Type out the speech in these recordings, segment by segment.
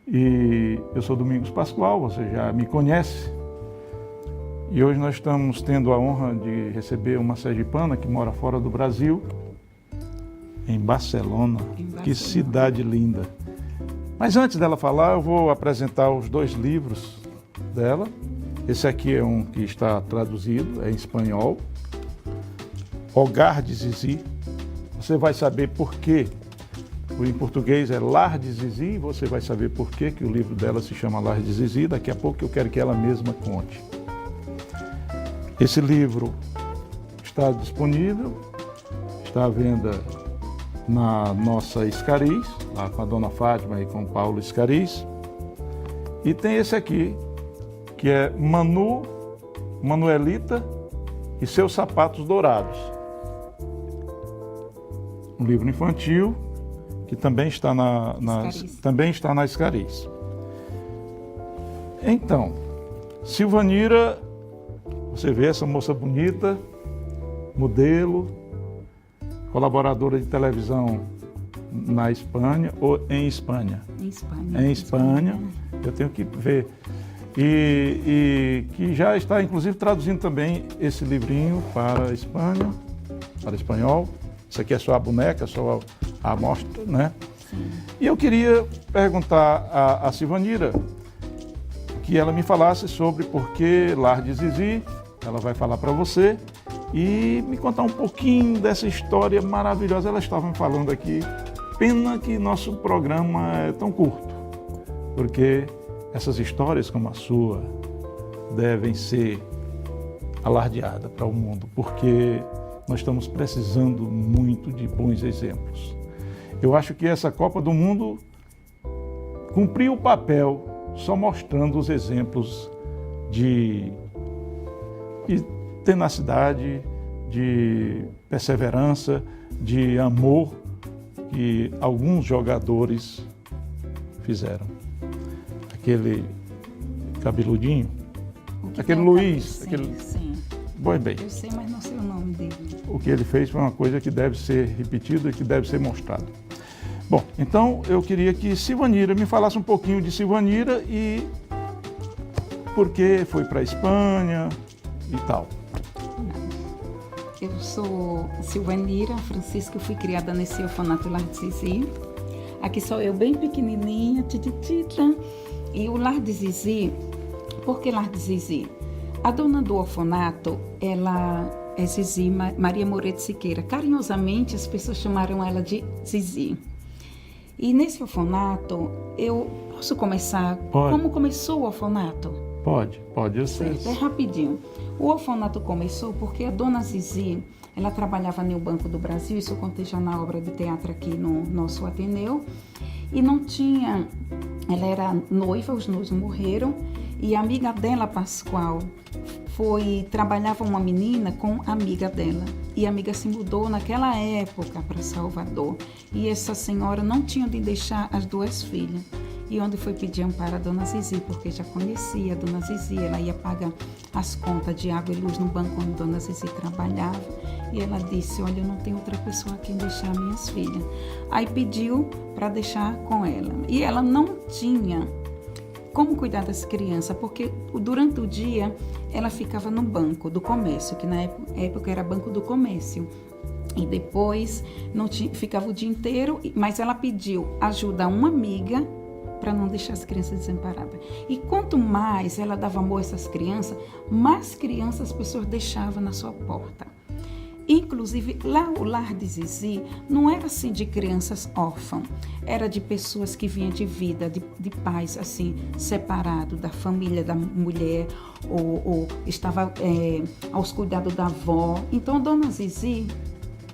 E eu sou Domingos Pascoal, você já me conhece. E hoje nós estamos tendo a honra de receber uma sergipana que mora fora do Brasil, em Barcelona. Que cidade linda. Mas antes dela falar, eu vou apresentar os 2 livros dela. Esse aqui é um que está traduzido, é em espanhol. Hogar de Zizi. Você vai saber por quê. Em português é Lar de Zizi, e você vai saber por quê que o livro dela se chama Lar de Zizi. Daqui a pouco eu quero que ela mesma conte. Esse livro está disponível, está à venda na nossa Escariz, lá com a dona Fátima e com o Paulo Escariz. E tem esse aqui, que é Manuelita e seus sapatos dourados. Um livro infantil que também está na Escariz. Então, Silvanira, você vê essa moça bonita, modelo, colaboradora de televisão na Espanha ou em Espanha? Em Espanha. Eu tenho que ver. E que já está, inclusive, traduzindo também esse livrinho para a Espanha, para espanhol. Isso aqui é só a boneca, só a amostra, né? Sim. E eu queria perguntar a Silvanira que ela me falasse sobre por que Lar de Zizi. Ela vai falar para você e me contar um pouquinho dessa história maravilhosa. Ela estava me falando aqui, pena que nosso programa é tão curto, porque essas histórias como a sua devem ser alardeadas para o mundo, porque nós estamos precisando muito de bons exemplos. Eu acho que essa Copa do Mundo cumpriu o papel só mostrando os exemplos de tenacidade, de perseverança, de amor que alguns jogadores fizeram. Aquele cabeludinho, aquele Luiz, Sim. Bem. Eu sei, mas não sei o nome dele. O que ele fez foi uma coisa que deve ser repetida e que deve ser mostrada. Bom, então eu queria que Silvanira me falasse um pouquinho de Silvanira e por que foi para a Espanha e tal. Eu sou Silvanira Francisca, eu fui criada nesse orfanato Lar de Zizi. Aqui sou eu bem pequenininha, tititita. E o Lar de Zizi, por que Lar de Zizi? A dona do orfanato, ela é Zizi Maria Moreira Siqueira. Carinhosamente, as pessoas chamaram ela de Zizi. E nesse orfanato, eu posso começar? Pode. Como começou o orfanato? Pode, eu sei. Certo, é rapidinho. O orfanato começou porque a dona Zizi, ela trabalhava no Banco do Brasil, isso eu contei já na obra de teatro aqui no nosso Ateneu, e não tinha, ela era noiva, os noivos morreram, e a amiga dela, Pascoal, trabalhava uma menina com a amiga dela. E a amiga se mudou naquela época para Salvador. E essa senhora não tinha onde deixar as 2 filhas. E onde foi pedir amparo a dona Zizi, porque já conhecia a dona Zizi. Ela ia pagar as contas de água e luz no banco onde a dona Zizi trabalhava. E ela disse, olha, eu não tenho outra pessoa a quem deixar minhas filhas. Aí pediu para deixar com ela. E ela não tinha como cuidar das crianças, porque durante o dia ela ficava no banco do comércio, que na época era banco do comércio. E depois ficava o dia inteiro, mas ela pediu ajuda a uma amiga para não deixar as crianças desamparadas. E quanto mais ela dava amor a essas crianças, mais crianças as pessoas deixavam na sua porta. Inclusive, lá o Lar de Zizi não era assim de crianças órfãs, era de pessoas que vinham de vida, de pais assim, separados da família da mulher, ou estava aos cuidados da avó. Então, a dona Zizi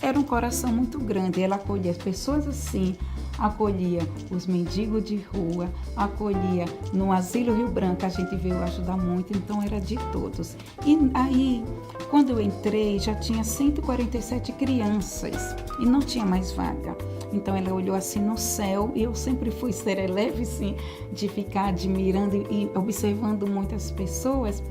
era um coração muito grande, ela acolhia as pessoas assim, acolhia os mendigos de rua, acolhia no Asilo Rio Branco, a gente veio ajudar muito, então era de todos. E aí, quando eu entrei, já tinha 147 crianças e não tinha mais vaga. Então ela olhou assim no céu e eu sempre fui serelepe, sim, de ficar admirando e observando muitas pessoas.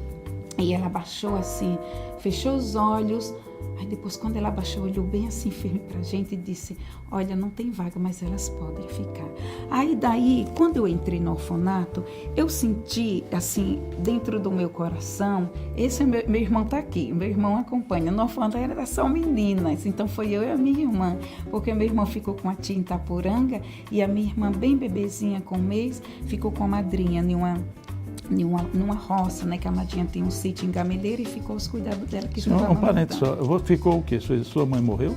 E ela baixou assim, fechou os olhos, Aí depois, quando ela abaixou, olhou bem assim firme pra gente e disse, olha, não tem vaga, mas elas podem ficar. Aí daí, quando eu entrei no orfanato, eu senti, assim, dentro do meu coração, esse meu irmão tá aqui, meu irmão acompanha, no orfanato era só meninas, então foi eu e a minha irmã, porque meu irmão ficou com a tia em Itapuranga e a minha irmã, bem bebezinha com um mês, ficou com a madrinha numa roça, né, que a madrinha tem um sítio em Gameleira e ficou aos cuidados dela. Que Um parente só, ficou o quê? Sua mãe morreu?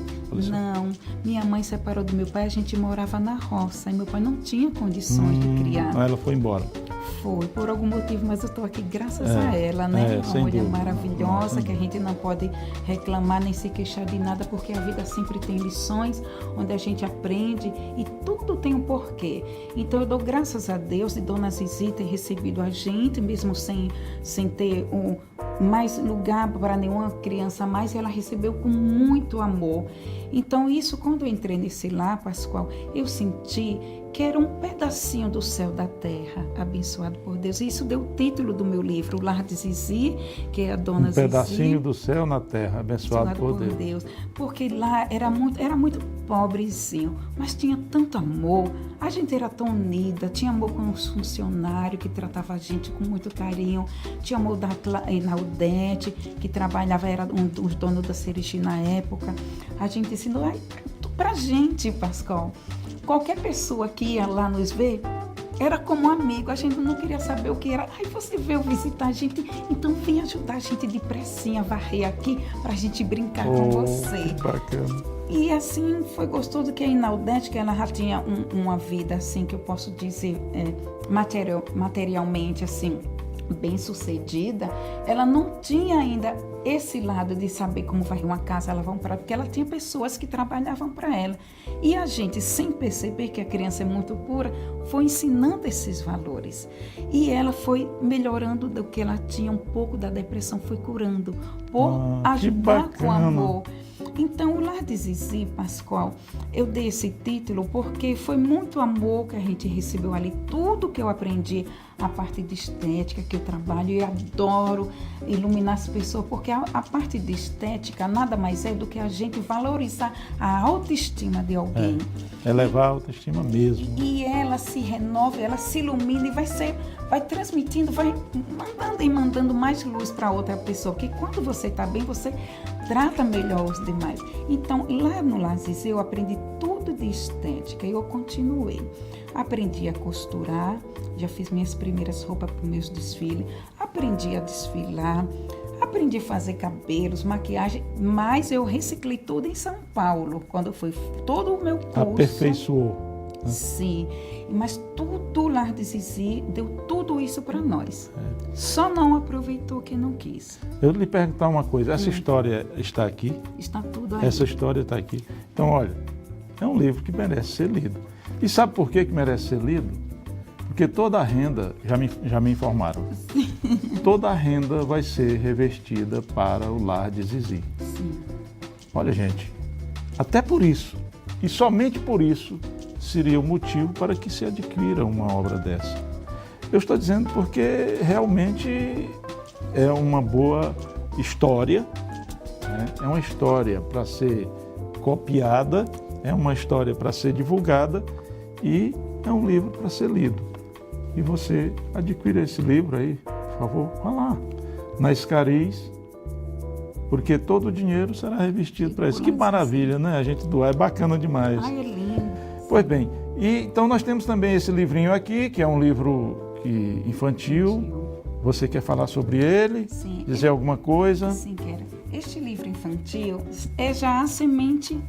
Não, minha mãe separou do meu pai, a gente morava na roça e meu pai não tinha condições de criar. Ela foi embora. Foi, por algum motivo, mas eu estou aqui graças a ela, né? Uma mulher maravilhosa, que a gente não pode reclamar nem se queixar de nada, porque a vida sempre tem lições onde a gente aprende e tudo tem um porquê. Então eu dou graças a Deus de Dona Zizi ter recebido a gente, mesmo sem ter mais lugar para nenhuma criança mais, ela recebeu com muito amor. Então isso, quando eu entrei nesse lar, Pascoal, eu senti que era um pedacinho do céu da terra, abençoado por Deus. E isso deu o título do meu livro, O Lar de Zizi, que é a Dona Zizi. Um pedacinho do céu na terra, abençoado por Deus. Porque lá era muito pobrezinho, mas tinha tanto amor. A gente era tão unida, tinha amor com os funcionários que tratava a gente com muito carinho, tinha amor da Naudete, que trabalhava, era um dos donos da Serigi na época. A gente ensinou pra gente, Pascoal. Qualquer pessoa que ia lá nos ver, era como um amigo, a gente não queria saber o que era. Aí você veio visitar a gente, então vem ajudar a gente depressinha a varrer aqui pra gente brincar com você. Que bacana. E assim foi gostoso que a Inaudete, que ela já tinha uma vida assim, que eu posso dizer materialmente assim, bem sucedida, ela não tinha ainda esse lado de saber como varrer uma casa, lavar um prato, porque ela tinha pessoas que trabalhavam para ela. E a gente, sem perceber que a criança é muito pura, foi ensinando esses valores. E ela foi melhorando do que ela tinha, um pouco da depressão, foi curando, por ajudar com amor. Então, o Lar de Zizi, Pascoal, eu dei esse título porque foi muito amor que a gente recebeu ali. Tudo que eu aprendi, a parte de estética que eu trabalho, eu adoro iluminar as pessoas, porque a parte de estética nada mais é do que a gente valorizar a autoestima de alguém. Elevar a autoestima mesmo. E ela se renova, ela se ilumina e vai transmitindo, vai mandando mais luz para outra pessoa, porque quando você está bem, você trata melhor os demais. Então, lá no Lar Zizi, eu aprendi tudo de estética e eu continuei. Aprendi a costurar, já fiz minhas primeiras roupas para os meus desfiles, aprendi a desfilar, aprendi a fazer cabelos, maquiagem, mas eu reciclei tudo em São Paulo, quando foi todo o meu curso. Aperfeiçoou. Sim, mas tudo lá de Zizi deu tudo isso para nós. Só não aproveitou quem não quis. Eu lhe perguntar uma coisa, essa história está aqui? Está tudo aí. Essa história está aqui. Então, olha, é um livro que merece ser lido. E sabe por que merece ser lido? Porque toda a renda, já me informaram, toda a renda vai ser revestida para o Lar de Zizi. Sim. Olha, gente, até por isso, e somente por isso, seria o motivo para que se adquira uma obra dessa. Eu estou dizendo porque realmente é uma boa história, né? É uma história para ser copiada, é uma história para ser divulgada e é um livro para ser lido. E você adquira esse livro aí, por favor, vá lá, na Escariz, porque todo o dinheiro será revestido para isso. Que maravilha, né? A gente doar, é bacana demais. Ai, é lindo. Pois bem, e então nós temos também esse livrinho aqui, que é um livro infantil. Você quer falar sobre ele? Sim. Dizer alguma coisa? Sim, quero. Este livro infantil é já a semente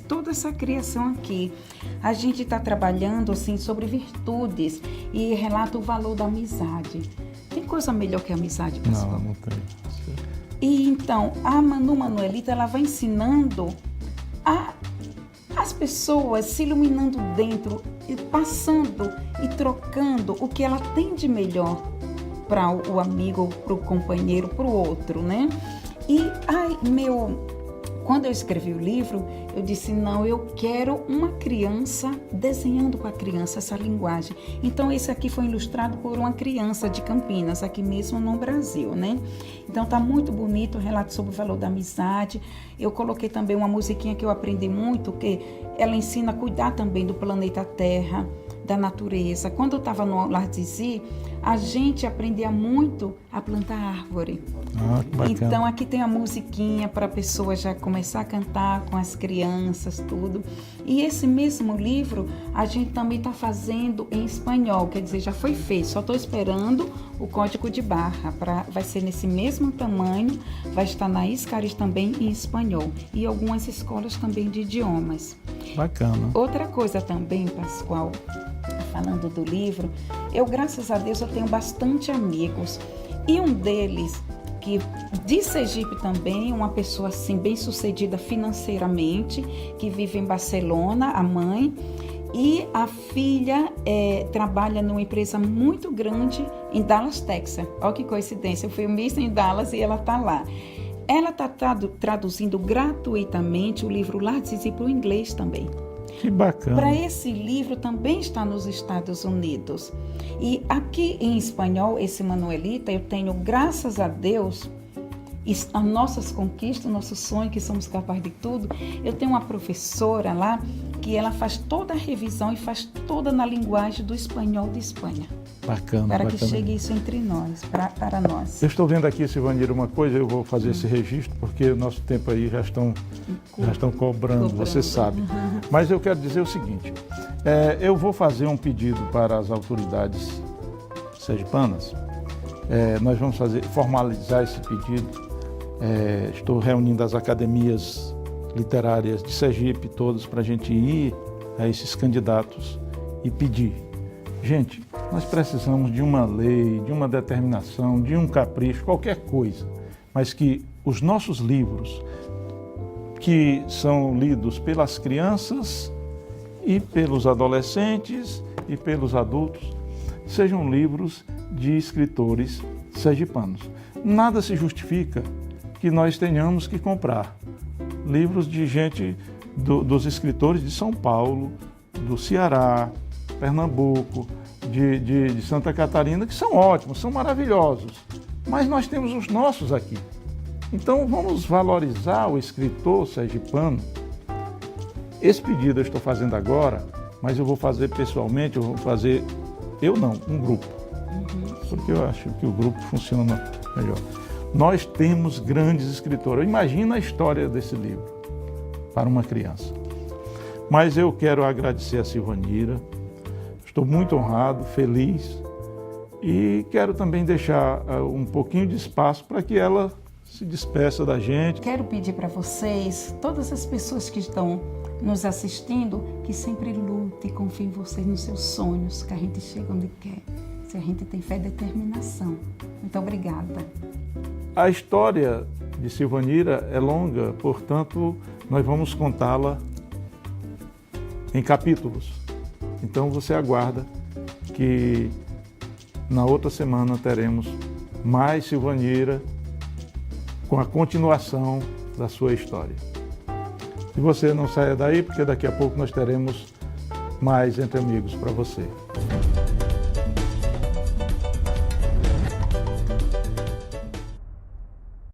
toda essa criação aqui. A gente está trabalhando assim sobre virtudes e relata o valor da amizade. Tem coisa melhor que a amizade, pessoal? Não tem. E então, a Manu Manuelita, ela vai ensinando as pessoas se iluminando dentro, e passando e trocando o que ela tem de melhor para o amigo, para o companheiro, para o outro, né? E quando eu escrevi o livro, eu disse, não, eu quero uma criança desenhando com a criança essa linguagem. Então, esse aqui foi ilustrado por uma criança de Campinas, aqui mesmo no Brasil, né? Então, tá muito bonito o relato sobre o valor da amizade. Eu coloquei também uma musiquinha que eu aprendi muito, que ela ensina a cuidar também do planeta Terra, da natureza. Quando eu estava no Lar Zizi, a gente aprendia muito a plantar árvore. Ah, que bacana. Então aqui tem a musiquinha para a pessoa já começar a cantar com as crianças, tudo. E esse mesmo livro a gente também está fazendo em espanhol, quer dizer, já foi feito, só estou esperando o código de barra, vai ser nesse mesmo tamanho, vai estar na Iscaris também em espanhol e algumas escolas também de idiomas. Bacana. Outra coisa também, Pascoal, falando do livro, eu, graças a Deus, eu tenho bastante amigos. E um deles, que de Sergipe também, uma pessoa assim bem sucedida financeiramente, que vive em Barcelona, a mãe, e a filha trabalha numa empresa muito grande em Dallas, Texas. Olha que coincidência, eu fui mesmo em Dallas e ela está lá. Ela está traduzindo gratuitamente o livro Lar Zizi para o inglês também. Que bacana. Para esse livro também está nos Estados Unidos. E aqui em espanhol, esse Manuelita, eu tenho, graças a Deus, as nossas conquistas, nosso sonho, que somos capazes de tudo. Eu tenho uma professora lá que ela faz toda a revisão e faz toda na linguagem do espanhol de Espanha. Bacana, para bacana. que chegue isso entre nós, para nós. Eu estou vendo aqui, Silvanira, uma coisa, eu vou fazer esse registro, porque o nosso tempo aí já estão cobrando, você sabe. Mas eu quero dizer o seguinte, eu vou fazer um pedido para as autoridades sergipanas, nós vamos formalizar esse pedido, estou reunindo as academias literárias de Sergipe, todas, para a gente ir a esses candidatos e pedir. Gente, nós precisamos de uma lei, de uma determinação, de um capricho, qualquer coisa, mas que os nossos livros, que são lidos pelas crianças e pelos adolescentes e pelos adultos, sejam livros de escritores sergipanos. Nada se justifica que nós tenhamos que comprar livros de gente, dos escritores de São Paulo, do Ceará, Pernambuco, de Santa Catarina, que são ótimos, são maravilhosos, mas nós temos os nossos aqui. Então vamos valorizar o escritor sergipano. Esse pedido eu estou fazendo agora, mas eu vou fazer pessoalmente, um grupo, porque eu acho que o grupo funciona melhor. Nós temos grandes escritores, imagina a história desse livro para uma criança. Mas eu quero agradecer a Silvanira, estou muito honrado, feliz e quero também deixar um pouquinho de espaço para que ela se despeça da gente. Quero pedir para vocês, todas as pessoas que estão nos assistindo, que sempre lute e confie em vocês, nos seus sonhos, que a gente chega onde quer, se a gente tem fé e determinação. Muito obrigada. A história de Silvanira é longa, portanto, nós vamos contá-la em capítulos. Então você aguarda que na outra semana teremos mais Silvanira com a continuação da sua história. E você não saia daí, porque daqui a pouco nós teremos mais Entre Amigos para você.